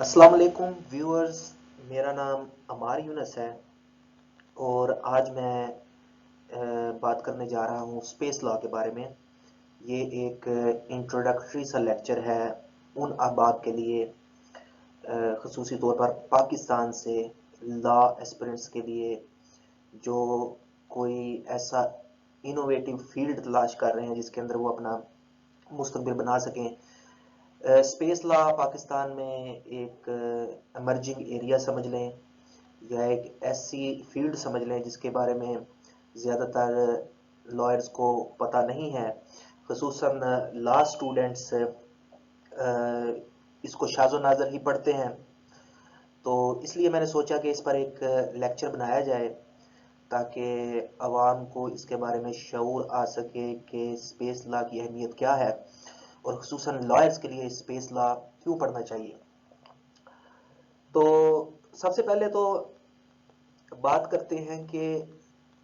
अस्सलाम वालेकुम व्यूअर्स। मेरा नाम अमार यूनस है और आज मैं बात करने जा रहा हूँ स्पेस लॉ के बारे में। ये एक इंट्रोडक्टरी सा लेक्चर है उन अहबाब के लिए, ख़ुसूसी तौर पर पाकिस्तान से लॉ एस्पिरेंट्स के लिए जो कोई ऐसा इनोवेटिव फील्ड तलाश कर रहे हैं जिसके अंदर वो अपना मुस्तकबिल बना सकें। स्पेस लॉ पाकिस्तान में एक एमर्जिंग एरिया समझ लें या एक ऐसी फील्ड समझ लें जिसके बारे में ज़्यादातर लॉयर्स को पता नहीं है। ख़ुसूसन लॉ स्टूडेंट्स इसको शाज़ो नाज़र ही पढ़ते हैं, तो इसलिए मैंने सोचा कि इस पर एक लेक्चर बनाया जाए ताकि आवाम को इसके बारे में शऊर आ सके कि स्पेस लॉ की अहमियत क्या है और ख़ुसूसन लॉयर्स के लिए स्पेस लॉ क्यों पढ़ना चाहिए। तो सबसे पहले तो बात करते हैं कि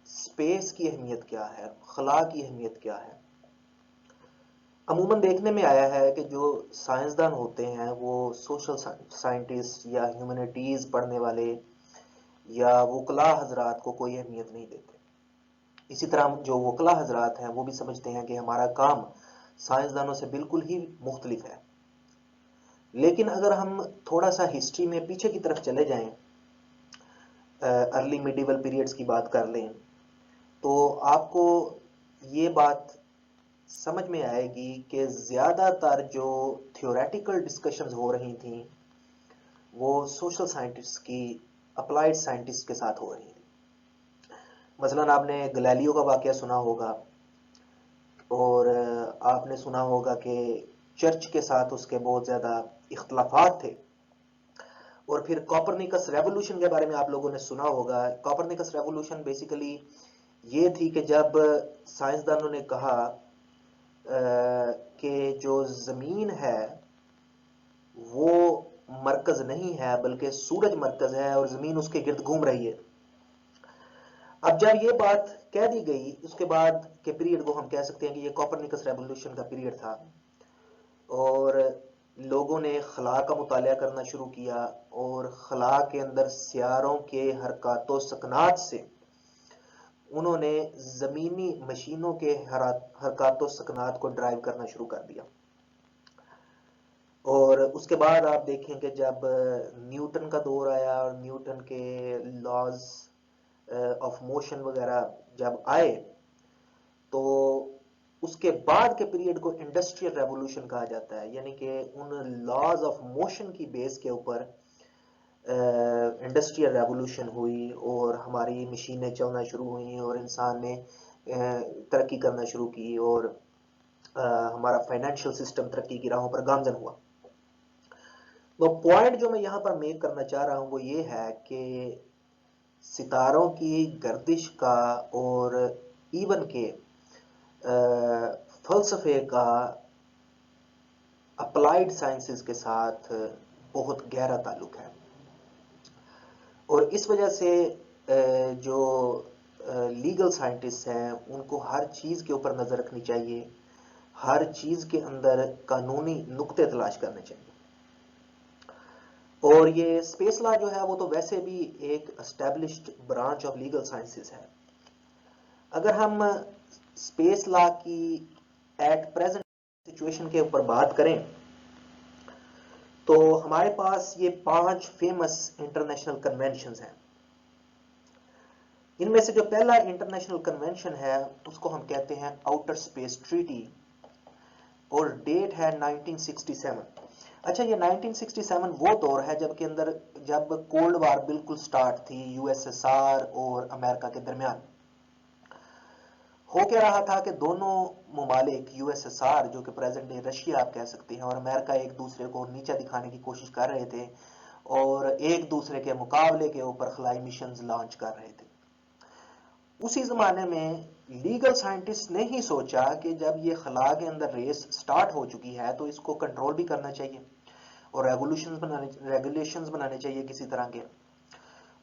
स्पेस की अहमियत क्या है, खला की अहमियत क्या है। अमूमन देखने में आया है कि जो साइंसदान होते हैं वो सोशल साइंटिस्ट या ह्यूमैनिटीज़ पढ़ने वाले या वकला हजरात को कोई अहमियत नहीं देते। इसी तरह जो वकला हजरात हैं वो भी समझते हैं कि हमारा काम साइंसदानों से बिल्कुल ही मुख्तलिफ है। लेकिन अगर हम थोड़ा सा हिस्ट्री में पीछे की तरफ चले जाएं, अर्ली मिडिवल पीरियड्स की बात कर लें, तो आपको ये बात समझ में आएगी कि ज़्यादातर जो थियोरेटिकल डिस्कशंस हो रही थी वो सोशल साइंटिस्ट की अप्लाइड साइंटिस्ट के साथ हो रही थी। मसलन आपने गैलीलियो का वाकया सुना होगा और आपने सुना होगा कि चर्च के साथ उसके बहुत ज़्यादा इख्तलाफात थे। और फिर कॉपरनिकस रेवोल्यूशन के बारे में आप लोगों ने सुना होगा। कॉपरनिकस रेवोल्यूशन बेसिकली ये थी कि जब साइंसदानों ने कहा कि जो ज़मीन है वो मरकज नहीं है बल्कि सूरज मरकज है और ज़मीन उसके गिर्द घूम रही है। अब जब ये बात कह दी गई उसके बाद के पीरियड को हम कह सकते हैं कि ये कॉपरनिकस रेवोल्यूशन का पीरियड था और लोगों ने खला का मुताला करना शुरू किया और खला के अंदर सियारों के हरकतों सकनात से उन्होंने ज़मीनी मशीनों के हरकतों सकनात को ड्राइव करना शुरू कर दिया। और उसके बाद आप देखें कि जब न्यूटन का दौर आया और न्यूटन के लॉज ऑफ मोशन वगैरह जब आए, तो उसके बाद के पीरियड को इंडस्ट्रियल रेवोल्यूशन कहा जाता है। यानी कि उन लॉज ऑफ मोशन की बेस के ऊपर इंडस्ट्रियल रेवोल्यूशन हुई और हमारी मशीनें चलना शुरू हुई और इंसान ने तरक्की करना शुरू की और हमारा फाइनेंशियल सिस्टम तरक्की की राहों पर गामजन हुआ। तो पॉइंट जो मैं यहाँ पर मेक करना चाह रहा हूँ वो ये है कि सितारों की गर्दिश का और इवन के फलसफे का अप्लाइड साइंसेस के साथ बहुत गहरा ताल्लुक है। और इस वजह से जो लीगल साइंटिस्ट हैं उनको हर चीज़ के ऊपर नज़र रखनी चाहिए, हर चीज़ के अंदर कानूनी नुक्ते तलाश करने चाहिए। और ये स्पेस लॉ जो है वो तो वैसे भी एक established branch of legal sciences है। अगर हम स्पेस लॉ की एट प्रेजेंट सिचुएशन के ऊपर बात करें तो हमारे पास ये 5 फेमस इंटरनेशनल कन्वेंशंस हैं। इनमें से जो पहला इंटरनेशनल कन्वेंशन है उसको हम कहते हैं आउटर स्पेस ट्रीटी और डेट है 1967। अच्छा, ये 1967 वो दौर है जब कोल्ड वार बिल्कुल स्टार्ट थी यूएसएसआर और अमेरिका के दरमियान। हो क्या रहा था कि दोनों ममालिक, यूएसएसआर जो कि प्रेजेंट डे रशिया आप कह सकते हैं, और अमेरिका एक दूसरे को नीचा दिखाने की कोशिश कर रहे थे और एक दूसरे के मुकाबले के ऊपर खलाई मिशन लॉन्च कर रहे थे। उसी जमाने में लीगल साइंटिस्ट ने ही सोचा कि जब ये खला के अंदर रेस स्टार्ट हो चुकी है तो इसको कंट्रोल भी करना चाहिए और रेगुलेशंस बनाने चाहिए किसी तरह के।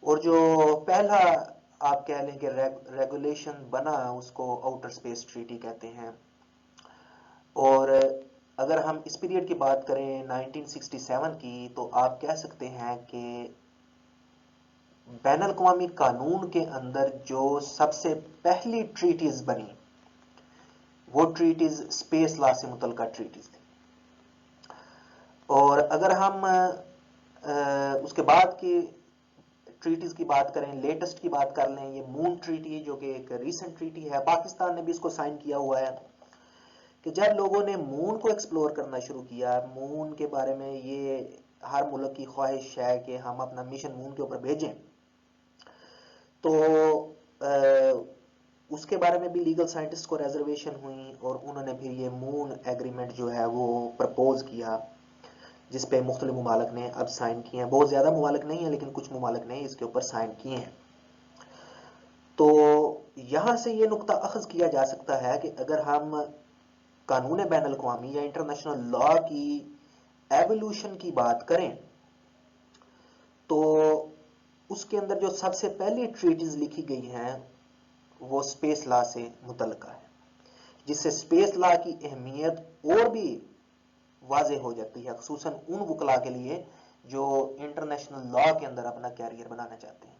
और जो पहला आप कह लें कि रेगुलेशन बना उसको आउटर स्पेस ट्रीटी कहते हैं। और अगर हम इस पीरियड की बात करें 1967 की, तो आप कह सकते हैं कि बैनुल अक़वामी कानून के अंदर जो सबसे पहली ट्रीटीज बनी, वो ट्रीटीज स्पेस लॉ से मुतल्लिक़ ट्रीटीज थी। और अगर हम उसके बाद की ट्रीटीज की बात करें, लेटेस्ट की बात कर लें, ये मून ट्रीटी जो कि एक रीसेंट ट्रीटी है, पाकिस्तान ने भी इसको साइन किया हुआ है, कि जब लोगों ने मून को एक्सप्लोर करना शुरू किया, मून के बारे में ये हर मुल्क की ख्वाहिश है कि हम अपना मिशन मून के ऊपर भेजें, तो उसके बारे में भी लीगल साइंटिस्ट को रिजर्वेशन हुई और उन्होंने फिर ये मून एग्रीमेंट जो है वो प्रपोज किया, जिस पे मुख्तलिफ ममालिक ने अब साइन किए हैं। बहुत ज़्यादा ममालिक नहीं है, लेकिन कुछ ममालिक ने इसके ऊपर साइन किए हैं। तो यहाँ से ये नुक्ता अखज़ किया जा सकता है कि अगर हम कानून बैनुल अक़वामी या इंटरनेशनल लॉ की एवोल्यूशन की बात करें, तो उसके अंदर जो सबसे पहली ट्रीटीज लिखी गई हैं वो स्पेस लॉ से मुतल्लिक़ है, जिससे स्पेस लॉ की अहमियत और भी वाज़ेह हो जाती है, ख़ुसूसन उन वकला के लिए जो इंटरनेशनल लॉ के अंदर अपना कैरियर बनाना चाहते हैं।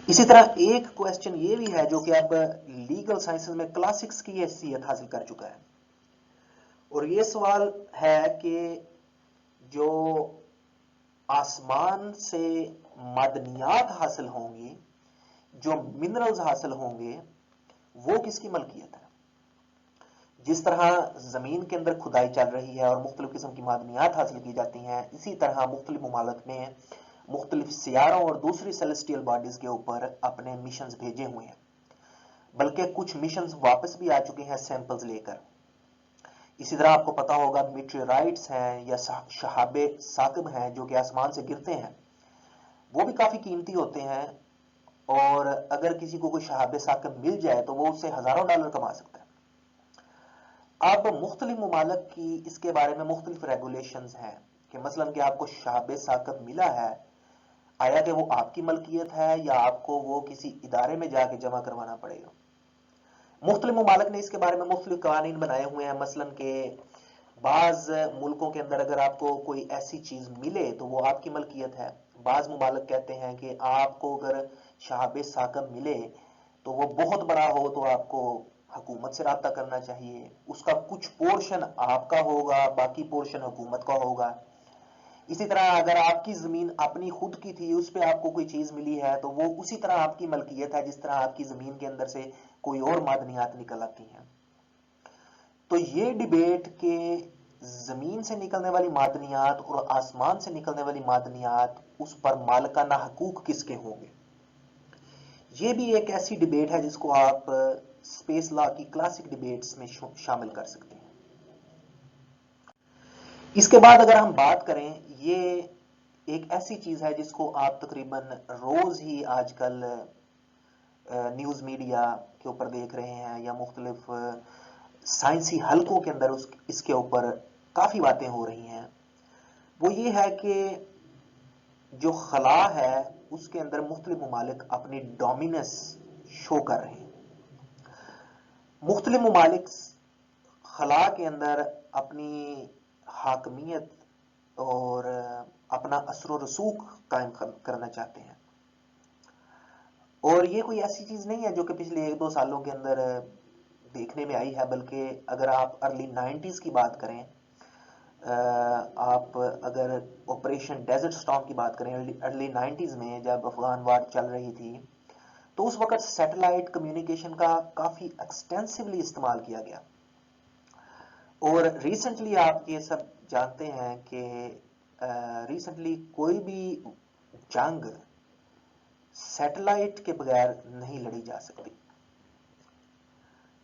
इसी तरह एक क्वेश्चन ये भी है जो कि अब लीगल साइंसेस में क्लासिक्स की हैसियत हासिल कर चुका है, और ये सवाल है कि जो आसमान से मादनियात हासिल होंगी, जो मिनरल्स हासिल होंगे, वो किसकी मलकियत है। जिस तरह जमीन के अंदर खुदाई चल रही है और मुख्तलिफ किस्म की मादनियात हासिल की जाती हैं, इसी तरह मुख्तलिफ ममालिक ने मुख्तलिफ सियारों और दूसरी सेलेस्टियल बॉडीज के ऊपर अपने मिशंस भेजे हुए हैं, बल्कि कुछ मिशंस वापस भी आ चुके हैं सैंपल्स लेकर। इसी तरह आपको पता होगा मीटेराइट्स हैं या शहाबे साकिब हैं जो कि आसमान से गिरते हैं, वो भी काफी कीमती होते हैं, और अगर किसी को कोई शहाबे साकिब मिल जाए तो वो उससे हजारों डॉलर कमा सकता है। अब मुख्तलिफ ममालिक की इसके बारे में मुख्तलिफ रेगुलेशंस हैं कि मसलन कि आपको शहाबे साकिब मिला है, आया कि वो आपकी मलकियत है या आपको वो किसी इदारे में जाके जमा करवाना पड़ेगा। मुख्तलिफ ममालिक ने इसके बारे में मुख्तलिफ कानून बनाए हुए हैं, मसलन के बाज मुल्कों के अंदर अगर आपको कोई ऐसी चीज मिले तो वो आपकी मलकियत है। बाज ममालिक कहते हैं कि आपको अगर शहाबे साकिब मिले तो वो बहुत बड़ा हो तो आपको हुकूमत से राब्ता करना चाहिए, उसका कुछ पोर्शन आपका होगा, बाकी पोर्शन हुकूमत का होगा। इसी तरह अगर आपकी जमीन अपनी खुद की थी, उस पर आपको कोई चीज मिली है तो वो उसी तरह आपकी मलकियत है जिस तरह आपकी जमीन के अंदर से कोई और मादनियात निकल आती हैं। तो ये डिबेट के जमीन से निकलने वाली मादनियात और आसमान से निकलने वाली मादनियात, उस पर मालिकाना हकूक किसके होंगे, ये भी एक ऐसी डिबेट है जिसको आप स्पेस लॉ की क्लासिक डिबेट्स में शामिल कर सकते हैं। इसके बाद अगर हम बात करें, ये एक ऐसी चीज है जिसको आप तकरीबन रोज ही आजकल न्यूज मीडिया के ऊपर देख रहे हैं या मुख्तलिफ साइंसी हलकों के अंदर इसके ऊपर काफी बातें हो रही हैं। वो ये है कि जो खला है उसके अंदर मुख्तलिफ ममालिक अपनी डोमिनेंस शो कर रहे हैं। मुख्तलिफ ममालिक खला के अंदर अपनी हाकमियत और अपना असर और रसूख कायम करना चाहते हैं। और ये कोई ऐसी चीज नहीं है जो कि पिछले 1-2 सालों के अंदर देखने में आई है, बल्कि अगर आप अर्ली 90s की बात करें, आप अगर ऑपरेशन डेजर्ट स्टॉर्म की बात करें, अर्ली 90s में जब अफगान वार चल रही थी, तो उस वक्त सैटेलाइट कम्युनिकेशन का काफी एक्सटेंसिवली इस्तेमाल किया गया। और रिसेंटली आप ये सब जानते हैं कि रिसेंटली कोई भी जंग सैटेलाइट के बगैर नहीं लड़ी जा सकती।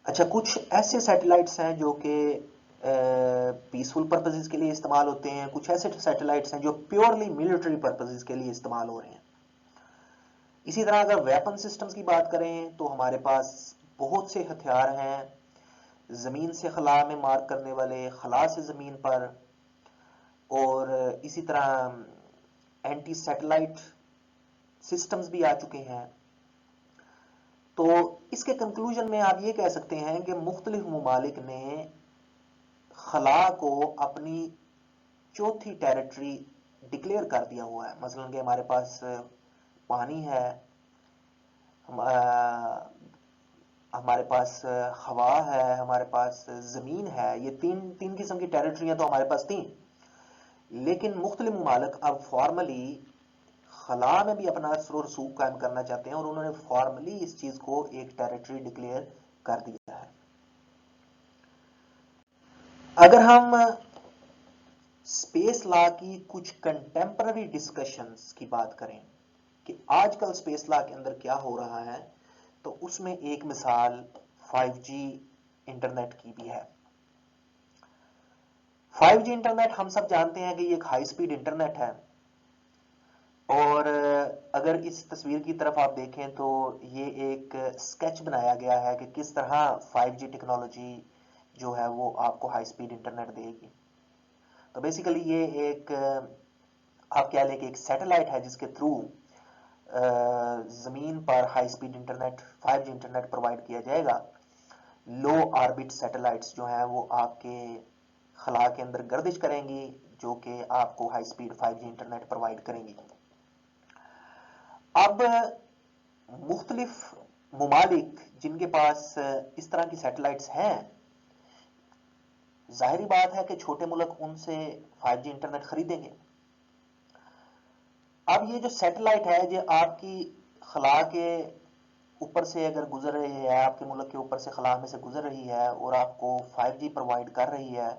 अच्छा, कुछ ऐसे सैटेलाइट्स हैं जो कि पीसफुल पर्पसेस के लिए इस्तेमाल होते हैं, कुछ ऐसे सैटेलाइट्स हैं जो प्योरली मिलिट्री पर्पसेस के लिए इस्तेमाल हो रहे हैं। इसी तरह अगर वेपन सिस्टम्स की बात करें तो हमारे पास बहुत से हथियार हैं, जमीन से खला में मार करने वाले, खला से जमीन पर, और इसी तरह एंटी सैटेलाइट सिस्टम्स भी आ चुके हैं। तो इसके कंक्लूजन में आप ये कह सकते हैं कि मुख्तलिफ ममालिक ने खला को अपनी चौथी टेरिटरी डिक्लेयर कर दिया हुआ है। मसलन कि हमारे पास पानी है, हमारे पास हवा है, हमारे पास जमीन है। ये तीन किस्म की टेरिटरियां तो हमारे पास थी, लेकिन मुख्तलिफ ममालिक अब फॉर्मली खला में भी अपना असर और रसूख कायम करना चाहते हैं और उन्होंने फॉर्मली इस चीज को एक टेरिटरी डिक्लेयर कर दिया है। अगर हम स्पेस लॉ की कुछ कंटेम्पररी डिस्कशंस की बात करें कि आजकल स्पेस लॉ के अंदर क्या हो रहा है, तो उसमें एक मिसाल 5G इंटरनेट की भी है। 5G इंटरनेट हम सब जानते हैं कि ये एक हाई स्पीड इंटरनेट है, और अगर इस तस्वीर की तरफ आप देखें तो ये एक स्केच बनाया गया है कि किस तरह 5G टेक्नोलॉजी जो है वो आपको हाई स्पीड इंटरनेट देगी। तो बेसिकली ये एक आप कह लें कि एक सैटेलाइट है जिसके थ्रू जमीन पर high speed internet 5G internet provide किया जाएगा। लो ऑर्बिट सैटेलाइट्स जो है वो आपके खला के अंदर गर्दिश करेंगी, जो कि आपको high speed 5G internet provide करेंगी। अब मुख्तलिफ ममालिक जिनके पास इस तरह की सैटेलाइट्स हैं, जाहिर बात है कि छोटे मुल्क उनसे 5G इंटरनेट खरीदेंगे। अब ये जो सैटेलाइट है ये आपकी खला के ऊपर से अगर गुजर रही है, आपके मुल्क के ऊपर से खला में से गुजर रही है और आपको 5G प्रोवाइड कर रही है,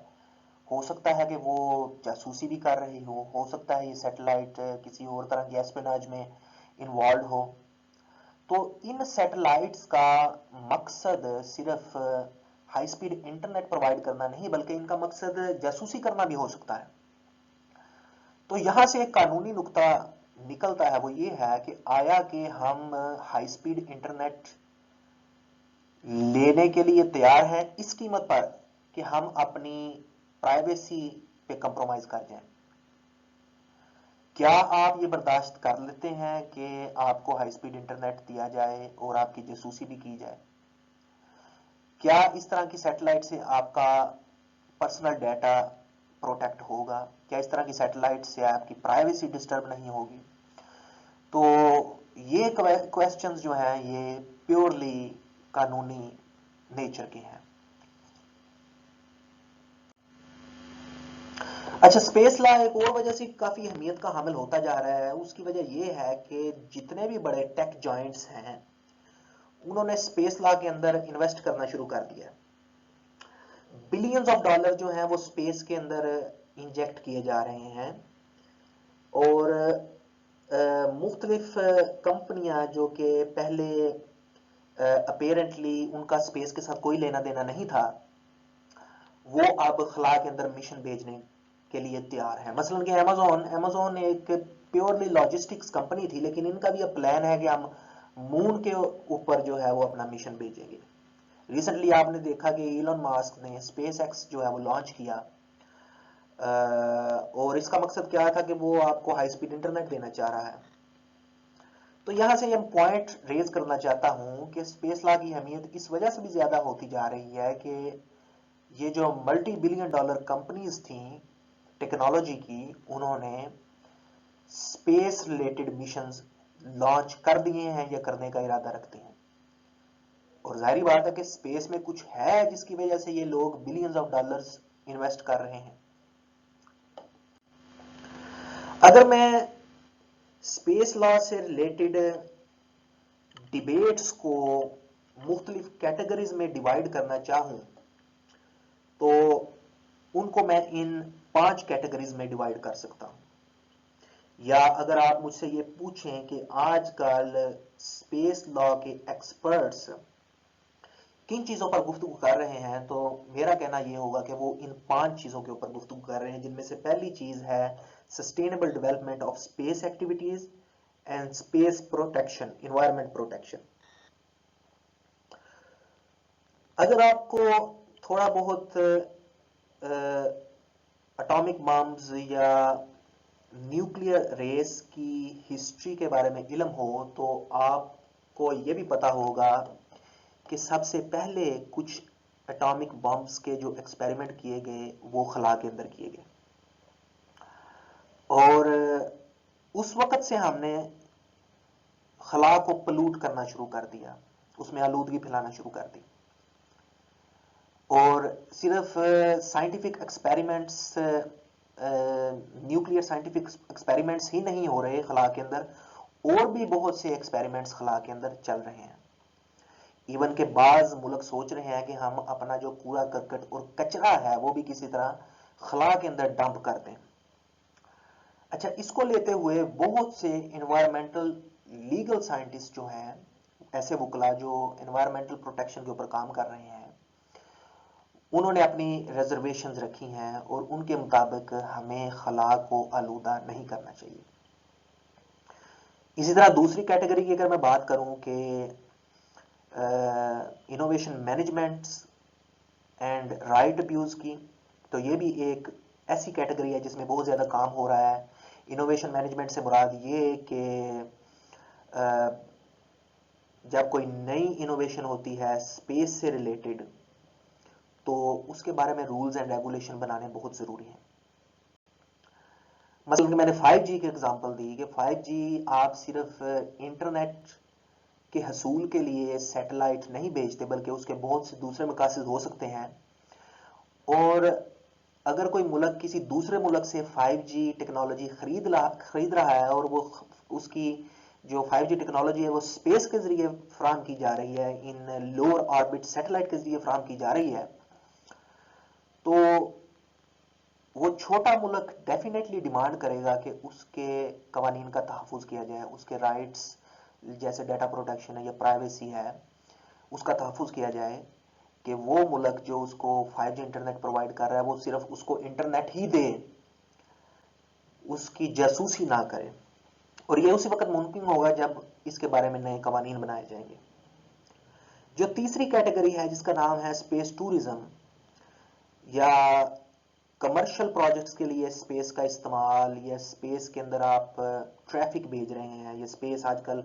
हो सकता है कि वो जासूसी भी कर रही हो सकता है ये सैटेलाइट किसी और तरह की एस्पेनाज में इन्वॉल्व हो। तो इन सैटेलाइट्स का मकसद सिर्फ हाई स्पीड इंटरनेट प्रोवाइड करना नहीं, बल्कि इनका मकसद जासूसी करना भी हो सकता है। तो यहां से एक कानूनी नुक्ता निकलता है, वो ये है कि आया कि हम हाई स्पीड इंटरनेट लेने के लिए तैयार हैं इस कीमत पर कि हम अपनी प्राइवेसी पे कंप्रोमाइज कर जाएं। क्या आप ये बर्दाश्त कर लेते हैं कि आपको हाई स्पीड इंटरनेट दिया जाए और आपकी जासूसी भी की जाए? क्या इस तरह की सैटेलाइट से आपका पर्सनल डाटा प्रोटेक्ट होगा? क्या इस तरह की सैटेलाइट से आपकी प्राइवेसी डिस्टर्ब नहीं होगी? तो ये क्वेश्चंस जो हैं ये प्योरली कानूनी नेचर के हैं। अच्छा, स्पेस लॉ एक और वजह से काफी अहमियत का हामिल होता जा रहा है। उसकी वजह यह है कि जितने भी बड़े टेक जॉइंट्स हैं उन्होंने स्पेस लॉ के अंदर इन्वेस्ट करना शुरू कर दिया। बिलियंस ऑफ डॉलर जो हैं वो स्पेस के अंदर इंजेक्ट किए जा रहे हैं, और मुख्तलिफ कंपनियां जो कि पहले अपेरेंटली उनका स्पेस के साथ कोई लेना देना नहीं था, वो अब खला के अंदर मिशन भेजने के लिए तैयार है। मसलन कि अमेजोन एक प्योरली लॉजिस्टिक्स कंपनी थी, लेकिन इनका भी अब प्लान है कि हम मून के ऊपर जो है वो अपना मिशन भेजेंगे। रिसेंटली आपने देखा कि इलोन मास्क ने स्पेस एक्स जो है वो लॉन्च किया, और इसका मकसद क्या था कि वो आपको हाई स्पीड इंटरनेट देना चाह रहा है। तो यहां से हम पॉइंट रेज करना चाहता हूं कि स्पेस लॉ की अहमियत इस वजह से भी ज्यादा होती जा रही है कि ये जो मल्टी बिलियन डॉलर कंपनीज थी टेक्नोलॉजी की, उन्होंने स्पेस रिलेटेड मिशंस लॉन्च कर दिए हैं या करने का इरादा रखते हैं। और जाहिर बात है कि स्पेस में कुछ है जिसकी वजह से ये लोग बिलियंस ऑफ डॉलर्स इन्वेस्ट कर रहे हैं। अगर मैं स्पेस लॉ से रिलेटेड डिबेट्स को मुख्तलिफ कैटेगरीज में डिवाइड करना चाहूं, तो उनको मैं इन 5 कैटेगरीज में डिवाइड कर सकता हूं। या अगर आप मुझसे ये पूछें कि आजकल स्पेस लॉ के एक्सपर्ट्स किन चीजों पर गुफ्तगू कर रहे हैं, तो मेरा कहना यह होगा कि वो इन 5 चीजों के ऊपर गुफ्तगू कर रहे हैं, जिनमें से पहली चीज है sustainable development of space activities and space protection, environment protection. अगर आपको थोड़ा बहुत एटॉमिक बम्स या न्यूक्लियर रेस की हिस्ट्री के बारे में इल्म हो, तो आपको यह भी पता होगा कि सबसे पहले कुछ एटॉमिक बम्स के जो एक्सपेरिमेंट किए गए वो खला के अंदर किए गए, और उस वक्त से हमने खला को पलूट करना शुरू कर दिया, उसमें आलूदगी फैलाना शुरू कर दी। और सिर्फ scientific experiments, nuclear scientific experiments ही नहीं हो रहे खला के अंदर, और भी बहुत से एक्सपेरिमेंट्स खला के अंदर चल रहे हैं। इवन के बाज मुल्क सोच रहे हैं कि हम अपना जो कूड़ा करकट और कचरा है वो भी किसी तरह खला के अंदर डंप कर दें। अच्छा, इसको लेते हुए बहुत से एनवायरमेंटल लीगल साइंटिस्ट जो हैं, ऐसे वकला जो एनवायरमेंटल प्रोटेक्शन के ऊपर काम कर रहे हैं, उन्होंने अपनी रिजर्वेशंस रखी हैं और उनके मुताबिक हमें खला को आलूदा नहीं करना चाहिए। इसी तरह दूसरी कैटेगरी की अगर मैं बात करूं कि innovation management and right abuse की, तो ये भी एक ऐसी कैटेगरी है जिसमें बहुत ज्यादा काम हो रहा है। इनोवेशन मैनेजमेंट से मुराद ये कि जब कोई नई इनोवेशन होती है स्पेस से रिलेटेड, तो उसके बारे में रूल्स एंड रेगुलेशन बनाने बहुत जरूरी है। मतलब कि मैंने 5G की एग्जांपल दी कि 5G आप सिर्फ इंटरनेट के हसूल के लिए सैटेलाइट नहीं भेजते, बल्कि उसके बहुत से दूसरे मकासद हो सकते हैं। और अगर कोई मुल्क किसी दूसरे मुल्क से 5G टेक्नोलॉजी खरीद रहा है और वो उसकी जो 5G टेक्नोलॉजी है वो स्पेस के जरिए फराम की जा रही है, इन लोअर ऑर्बिट सैटेलाइट के जरिए फराम की जा रही है, तो वो छोटा मुल्क डेफिनेटली डिमांड करेगा कि उसके कवानीन का तहफ़्फ़ुज़ किया जाए, उसके राइट्स जैसे डाटा प्रोटेक्शन है या प्राइवेसी है उसका तहफ़्फ़ुज़ किया जाए, कि वो मुल्क जो उसको 5G इंटरनेट प्रोवाइड कर रहा है वो सिर्फ उसको इंटरनेट ही दे, उसकी जासूसी ना करे। और ये उसी वक्त मुमकिन होगा जब इसके बारे में नए कवानीन बनाए जाएंगे। जो तीसरी कैटेगरी है जिसका नाम है स्पेस टूरिज्म, या कमर्शियल प्रोजेक्ट्स के लिए स्पेस का इस्तेमाल, या स्पेस के अंदर आप ट्रैफिक भेज रहे हैं, या स्पेस आजकल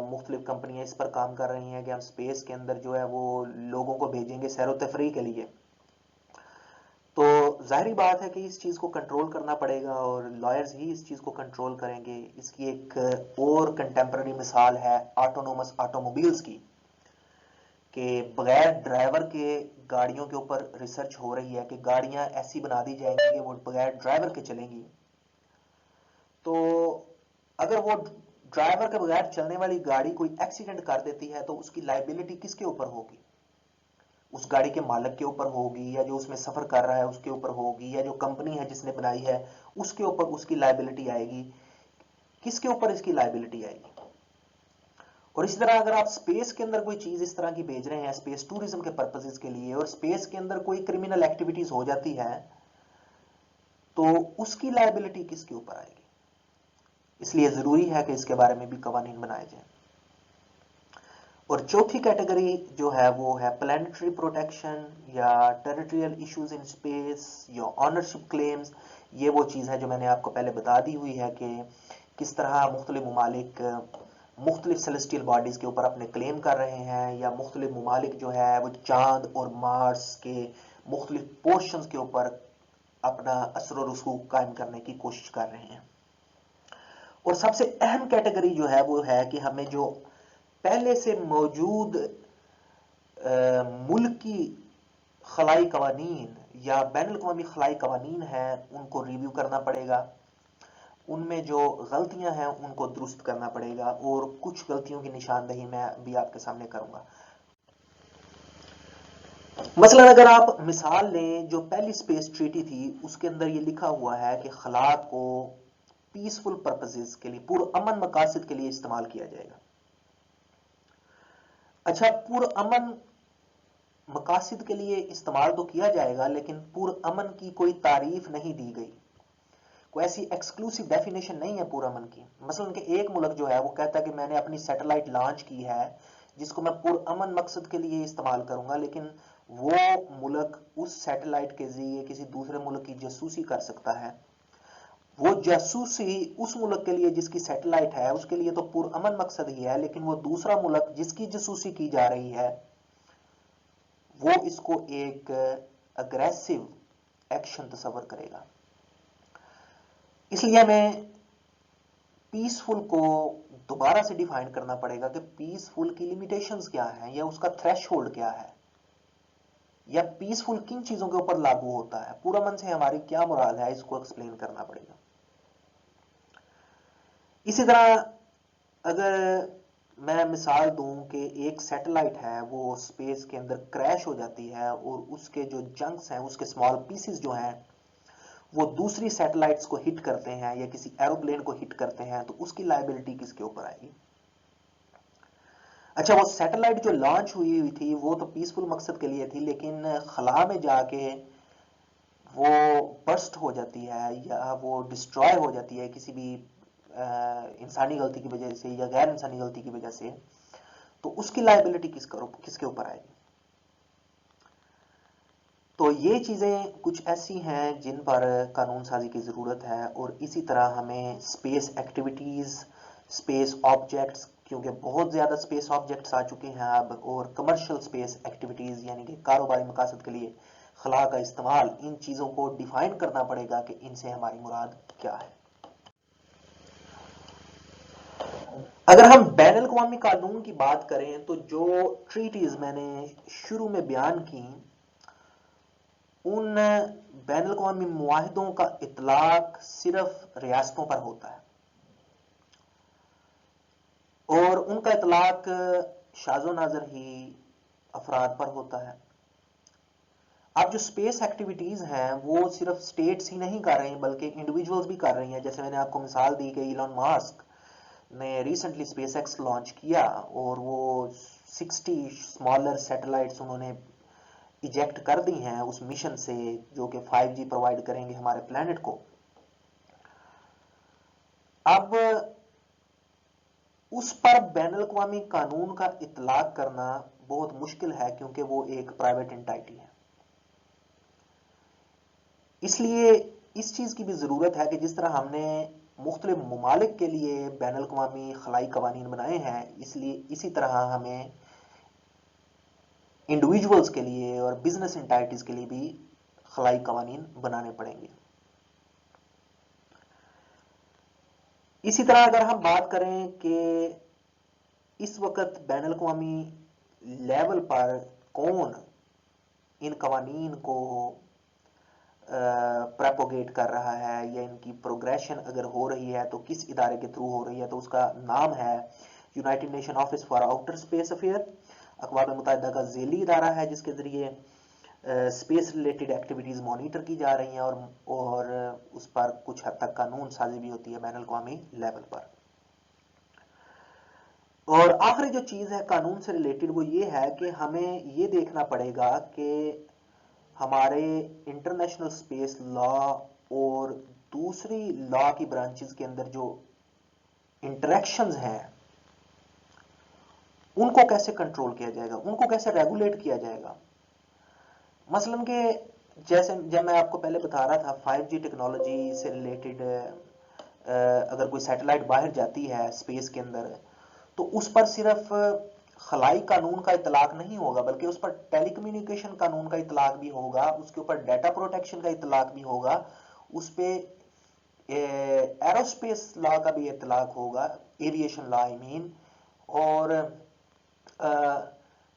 मुख्तलिफ कंपनियां इस पर काम कर रही हैं कि हम स्पेस के अंदर जो है वो लोगों को भेजेंगे सैर तफरी के लिए। तो जाहिर बात है कि इस चीज को कंट्रोल करना पड़ेगा और लॉयर्स ही इस चीज को कंट्रोल करेंगे। इसकी एक और कंटेम्पररी मिसाल है ऑटोनोमस ऑटोमोबाइल्स की, कि बगैर ड्राइवर के गाड़ियों के ऊपर रिसर्च हो रही है कि गाड़ियां ऐसी बना दी जाएंगी कि वो बगैर ड्राइवर के चलेंगी। तो अगर वो ड्राइवर के बगैर चलने वाली गाड़ी कोई एक्सीडेंट कर देती है तो उसकी लाइबिलिटी किसके ऊपर होगी? उस गाड़ी के मालिक के ऊपर होगी, या जो उसमें सफर कर रहा है उसके ऊपर होगी, या जो कंपनी है जिसने बनाई है उसके ऊपर उसकी लाइबिलिटी आएगी। किसके ऊपर इसकी लायबिलिटी आएगी। और इसी तरह अगर आप स्पेस के अंदर कोई चीज इस तरह की भेज रहे हैं स्पेस टूरिज्म के पर्पसेस के लिए, और स्पेस के अंदर कोई क्रिमिनल एक्टिविटीज हो जाती है, तो उसकी लायबिलिटी किसके ऊपर आएगी। इसलिए जरूरी है कि इसके बारे में भी कवानीन बनाए जाएं। और चौथी कैटेगरी जो है वो है प्लैनेटरी प्रोटेक्शन या टेरिटोरियल इश्यूज इन स्पेस या ऑनरशिप क्लेम्स। ये वो चीज है जो मैंने आपको पहले बता दी हुई है कि किस तरह मुख्तलिफ ममालिक मुख्तलिफ सेलेस्टियल बॉडीज के ऊपर अपने क्लेम कर रहे हैं, या मुख्तलिफ ममालिक जो है वो चांद और मार्स के मुख्तलिफ पोर्शंस के ऊपर अपना असर और रसूख कायम करने की कोशिश कर रहे हैं। और सबसे अहम कैटेगरी जो है वो है कि हमें जो पहले से मौजूद मुल्की खलाई कवानीन या बैनुल अक़वामी खलाई कवानीन है उनको रिव्यू करना पड़ेगा, उनमें जो गलतियां हैं उनको दुरुस्त करना पड़ेगा, और कुछ गलतियों की निशानदही मैं भी आपके सामने करूंगा। मसलन अगर आप मिसाल लें, जो पहली स्पेस ट्रीटी थी उसके अंदर ये लिखा हुआ है कि खला को पीसफुल पर्पसेस के लिए, पुरअमन मकासद के लिए इस्तेमाल किया जाएगा। अच्छा, पुरअमन मकासद के लिए इस्तेमाल तो किया जाएगा, लेकिन पुरअमन की कोई तारीफ नहीं दी गई, कोई ऐसी एक्सक्लूसिव डेफिनेशन नहीं है पुरअमन की। मसलन कि एक मुल्क जो है वो कहता है कि मैंने अपनी सैटेलाइट लॉन्च की है जिसको मैं पुरअमन मकसद के लिए इस्तेमाल करूंगा, लेकिन वो मुल्क उस सैटेलाइट के जरिए किसी दूसरे मुल्क की जासूसी कर सकता है। वो जासूसी उस मुल्क के लिए जिसकी सैटेलाइट है उसके लिए तो पुरअमन मकसद ही है, लेकिन वो दूसरा मुल्क जिसकी जासूसी की जा रही है वो इसको एक अग्रेसिव एक्शन तस्वर करेगा। इसलिए हमें पीसफुल को दोबारा से डिफाइन करना पड़ेगा कि पीसफुल की लिमिटेशंस क्या है, या उसका थ्रेशहोल्ड क्या है, या पीसफुल किन चीजों के ऊपर लागू होता है, पुरअमन से हमारी क्या मुराद है, इसको एक्सप्लेन करना पड़ेगा। इसी तरह अगर मैं मिसाल दूं कि एक सैटेलाइट है वो स्पेस के अंदर क्रैश हो जाती है और उसके जो जंक्स हैं, उसके स्मॉल पीसेस जो हैं वो दूसरी सैटेलाइट्स को हिट करते हैं या किसी एरोप्लेन को हिट करते हैं, तो उसकी लायबिलिटी किसके ऊपर आएगी। अच्छा, वो सैटेलाइट जो लॉन्च हुई हुई थी वो तो पीसफुल मकसद के लिए थी, लेकिन खला में जाके वो बर्स्ट हो जाती है या वो डिस्ट्रॉय हो जाती है किसी भी इंसानी गलती की वजह से या गैर इंसानी गलती की वजह से, तो उसकी लायबिलिटी किसके ऊपर आएगी। तो ये चीजें कुछ ऐसी हैं जिन पर कानून साजी की जरूरत है। और इसी तरह हमें स्पेस एक्टिविटीज, स्पेस ऑब्जेक्ट्स, क्योंकि बहुत ज्यादा स्पेस ऑब्जेक्ट्स आ चुके हैं अब, और कमर्शियल स्पेस एक्टिविटीज यानी कि कारोबारी मकासद के लिए खला का इस्तेमाल, इन चीजों को डिफाइन करना पड़ेगा कि इनसे हमारी मुराद क्या है। अगर हम बैनुल अक़वामी कानून की बात करें तो जो ट्रीटीज मैंने शुरू में बयान की, उन बैनुल अक़वामी मुआहिदों का इतलाक सिर्फ रियासतों पर होता है, और उनका इतलाक शाज़ो नाज़र ही अफराद पर होता है। अब जो स्पेस एक्टिविटीज हैं वो सिर्फ स्टेट्स ही नहीं कर रही बल्कि इंडिविजुअल्स भी कर रही हैं। जैसे मैंने आपको मिसाल दी कि इलॉन मस्क ने रिसेंटली स्पेस एक्स लॉन्च किया और वो 60 स्मॉलर सैटेलाइट्स उन्होंने इजेक्ट कर दी हैं उस मिशन से, जो कि 5G प्रोवाइड करेंगे हमारे प्लेनेट को। अब उस पर बैनुल अक़वामी कानून का इतलाक करना बहुत मुश्किल है क्योंकि वो एक प्राइवेट एंटाइटी है। इसलिए इस चीज की भी जरूरत है कि जिस तरह हमने मुख्तलिफ ममालिक के लिए बैनुल अक़वामी खलाई कवानीन बनाए हैं, इसलिए इसी तरह हमें इंडिविजुअल्स के लिए और बिजनेस एंटाइटीज के लिए भी खलाई कवानीन बनाने पड़ेंगे। इसी तरह अगर हम बात करें कि इस वक्त बैनुल अक़वामी लेवल पर कौन इन कवानीन को प्रोपोगेट कर रहा है या इनकी प्रोग्रेशन अगर हो रही है तो किस इदारे के थ्रू हो रही है, तो उसका नाम है United Nation Office for Outer Space Affair. अक़वाम मुत्तहिदा का ज़ेली इदारा है जिसके जरिए स्पेस रिलेटेड एक्टिविटीज मॉनिटर की जा रही हैं और उस पर कुछ हद तक कानून साजी भी होती है बैनुल अक़वामी लेवल पर। और आखिरी जो चीज है कानून से रिलेटेड वो ये है कि हमें ये देखना पड़ेगा कि हमारे इंटरनेशनल स्पेस लॉ और दूसरी लॉ की ब्रांचेस के अंदर जो इंटरेक्शंस हैं उनको कैसे कंट्रोल किया जाएगा, उनको कैसे रेगुलेट किया जाएगा। मसलन के जैसे जब मैं आपको पहले बता रहा था 5G टेक्नोलॉजी से रिलेटेड अगर कोई सैटेलाइट बाहर जाती है स्पेस के अंदर तो उस पर सिर्फ खलाई कानून का इतलाक नहीं होगा बल्कि उस पर टेलीकम्युनिकेशन कानून का इतलाक भी होगा, उसके ऊपर डाटा प्रोटेक्शन का इतलाक भी होगा, उस पे एरोस्पेस लॉ का भी इतलाक होगा, एविएशन लॉ आई मीन, और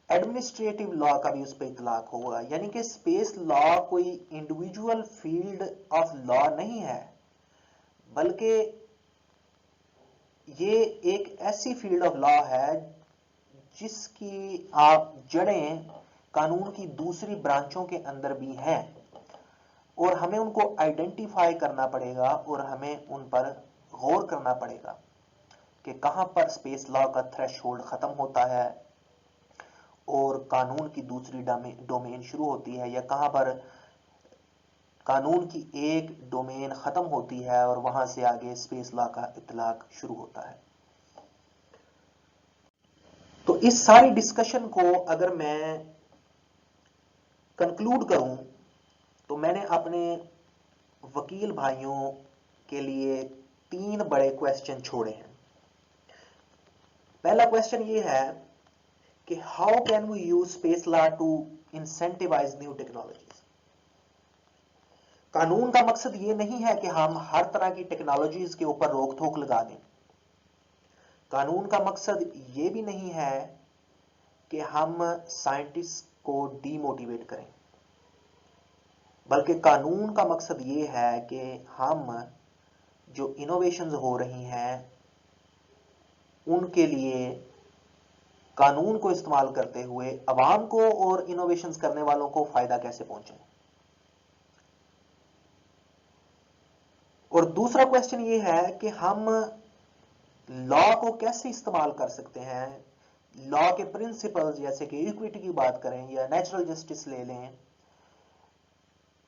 एडमिनिस्ट्रेटिव लॉ का भी उस पर इतलाक होगा। यानी कि स्पेस लॉ कोई इंडिविजुअल फील्ड ऑफ लॉ नहीं है बल्कि ये एक ऐसी फील्ड ऑफ लॉ है जिसकी आप जड़ें कानून की दूसरी ब्रांचों के अंदर भी हैं और हमें उनको आइडेंटिफाई करना पड़ेगा और हमें उन पर गौर करना पड़ेगा कि कहां पर स्पेस लॉ का थ्रेशोल्ड खत्म होता है और कानून की दूसरी डोमेन शुरू होती है, या कहां पर कानून की एक डोमेन खत्म होती है और वहां से आगे स्पेस लॉ का इतलाक शुरू होता है। तो इस सारी डिस्कशन को अगर मैं कंक्लूड करूं तो मैंने अपने वकील भाइयों के लिए 3 बड़े क्वेश्चन छोड़े हैं। पहला क्वेश्चन ये है कि how can we use space law to incentivize new technologies. कानून का मकसद ये नहीं है कि हम हर तरह की टेक्नोलॉजीज के ऊपर रोक टोक लगा दें। कानून का मकसद ये भी नहीं है कि हम साइंटिस्ट को डीमोटिवेट करें, बल्कि कानून का मकसद ये है कि हम जो इनोवेशंस हो रही हैं उनके लिए कानून को इस्तेमाल करते हुए अवाम को और इनोवेशंस करने वालों को फायदा कैसे पहुंचे। और दूसरा क्वेश्चन ये है कि हम लॉ को कैसे इस्तेमाल कर सकते हैं, लॉ के प्रिंसिपल्स जैसे कि इक्विटी की बात करें या नेचुरल जस्टिस ले लें,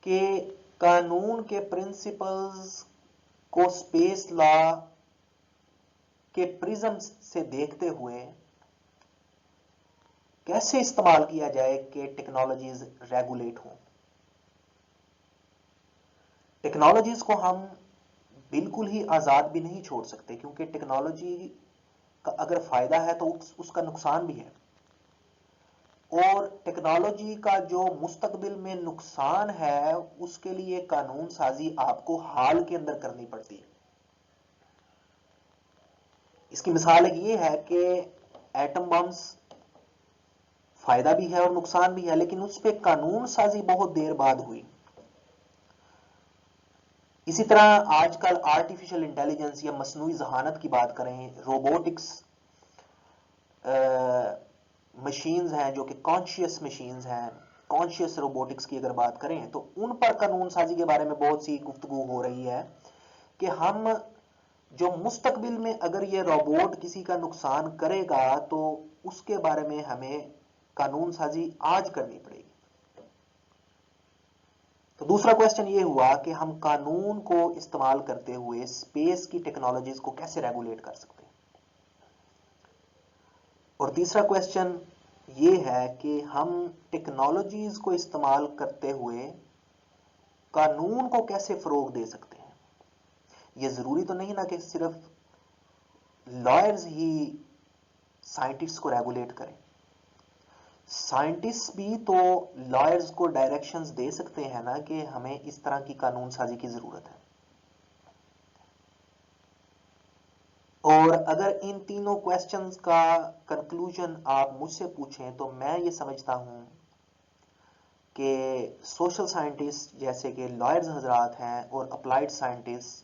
कि कानून के प्रिंसिपल्स को स्पेस लॉ के प्रिज्म से देखते हुए कैसे इस्तेमाल किया जाए कि टेक्नोलॉजीज रेगुलेट हों। टेक्नोलॉजीज को हम बिल्कुल ही आजाद भी नहीं छोड़ सकते क्योंकि टेक्नोलॉजी का अगर फायदा है तो उसका नुकसान भी है, और टेक्नोलॉजी का जो मुस्तकबिल में नुकसान है उसके लिए कानून साजी आपको हाल के अंदर करनी पड़ती है। इसकी मिसाल ये है कि एटम बम्स फायदा भी है और नुकसान भी है, लेकिन उस पर कानून साजी बहुत देर बाद हुई। इसी तरह आजकल आर्टिफिशियल इंटेलिजेंस या मसनूई जहानत की बात करें, रोबोटिक्स मशीन्स हैं जो कि कॉन्शियस मशीन्स हैं, कॉन्शियस रोबोटिक्स की अगर बात करें तो उन पर कानून साजी के बारे में बहुत सी गुफ्तगू हो रही है कि हम जो मुस्तकबिल में अगर ये रोबोट किसी का नुकसान करेगा तो उसके बारे में हमें कानून साजी आज करनी पड़ेगी। तो दूसरा क्वेश्चन ये हुआ कि हम कानून को इस्तेमाल करते हुए स्पेस की टेक्नोलॉजीज को कैसे रेगुलेट कर सकते हैं। और तीसरा क्वेश्चन ये है कि हम टेक्नोलॉजीज को इस्तेमाल करते हुए कानून को कैसे फरोग दे सकते हैं। यह जरूरी तो नहीं ना कि सिर्फ लॉयर्स ही साइंटिस्ट को रेगुलेट करें, साइंटिस्ट भी तो लॉयर्स को डायरेक्शंस दे सकते हैं ना कि हमें इस तरह की कानून साजी की जरूरत है। और अगर इन तीनों क्वेश्चंस का कंक्लूजन आप मुझसे पूछें तो मैं ये समझता हूं कि सोशल साइंटिस्ट जैसे कि लॉयर्स हजरात हैं और अप्लाइड साइंटिस्ट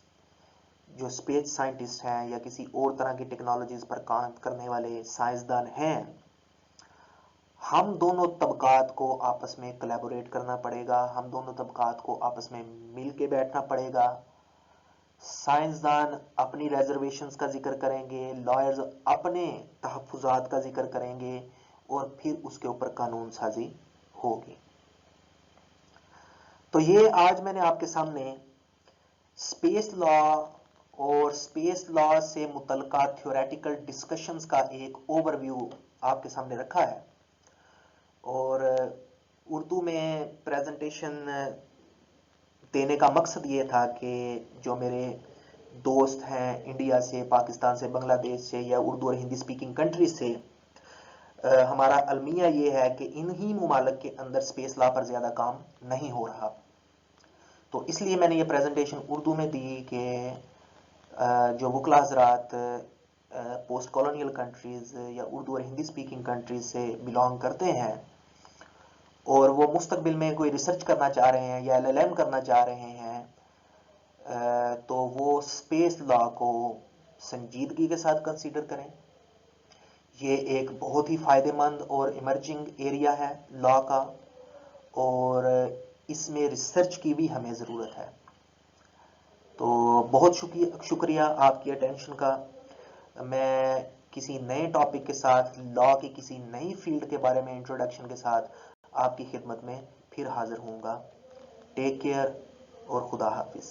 जो स्पेस साइंटिस्ट हैं या किसी और तरह की टेक्नोलॉजीज पर काम करने वाले साइंसदान हैं, हम दोनों तबकात को आपस में कोलैबोरेट करना पड़ेगा, हम दोनों तबकात को आपस में मिल के बैठना पड़ेगा। साइंसदान अपनी रिजर्वेशंस का जिक्र करेंगे, लॉयर्स अपने तहफ्फुजात का जिक्र करेंगे और फिर उसके ऊपर कानून साजी होगी। तो ये आज मैंने आपके सामने स्पेस लॉ और स्पेस लॉ से मुतल्लिका थ्योरेटिकल डिस्कशंस का एक ओवरव्यू आपके सामने रखा है। और उर्दू में प्रेजेंटेशन देने का मकसद ये था कि जो मेरे दोस्त हैं इंडिया से, पाकिस्तान से, बांग्लादेश से या उर्दू और हिंदी स्पीकिंग कंट्रीज से, हमारा अलमिया ये है कि इन्हीं मुमालिक के अंदर स्पेस लॉ पर ज़्यादा काम नहीं हो रहा। तो इसलिए मैंने ये प्रेजेंटेशन उर्दू में दी कि जो वकला हज़रात पोस्ट कॉलोनियल कंट्रीज़ या उर्दू और हिंदी स्पीकिंग कंट्रीज से बिलोंग करते हैं और वो मुस्तकबिल में कोई रिसर्च करना चाह रहे हैं या LLM करना चाह रहे हैं, तो वो स्पेस लॉ को संजीदगी के साथ कंसीडर करें। ये एक बहुत ही फ़ायदेमंद और इमर्जिंग एरिया है लॉ का, और इसमें रिसर्च की भी हमें ज़रूरत है। तो बहुत शुक्रिया आपकी अटेंशन का। मैं किसी नए टॉपिक के साथ, लॉ की किसी नई फील्ड के बारे में इंट्रोडक्शन के साथ आपकी खिदमत में फिर हाजिर होऊंगा। टेक केयर और खुदा हाफिज़।